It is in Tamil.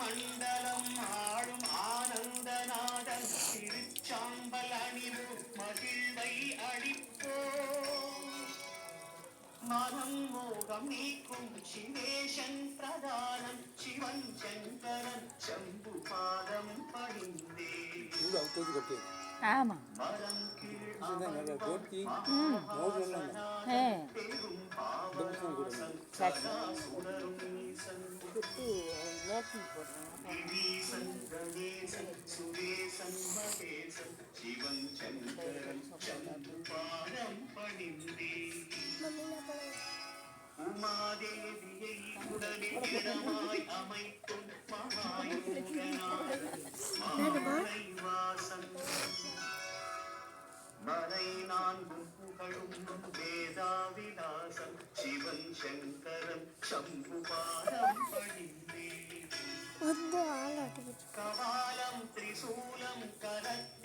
மண்டலம் ஆளும் ஆனந்தநாதன் திருச்சாம்பல் அணிவு மகிழ்வை அளிப்போ மனம் மோகம் நீக்கும் சிவேஷன் பிரதானம் சிவன் சங்கரன் சம்பு பாதம் பணிந்தே ஆமா மரம் கீழ் பெரும் பாவநாசன் சதாசுரரும் ஈசன் விபீசன் கணேசன் சுரேசன் மகேசன் சிவன் சங்கரன் சம்பு பாதம் பணிந்தே உமாதேவியை உடனே இடமாய் அமைத்தும் மகாயோகநாதன் மாலை வாசன் மலை நான்கும் புகழும் வேதாவிலாசன் சிவன் சங்கரன் சம்பு பாதம் பணிந்தே கபாலம் திரிசூலம் கரத்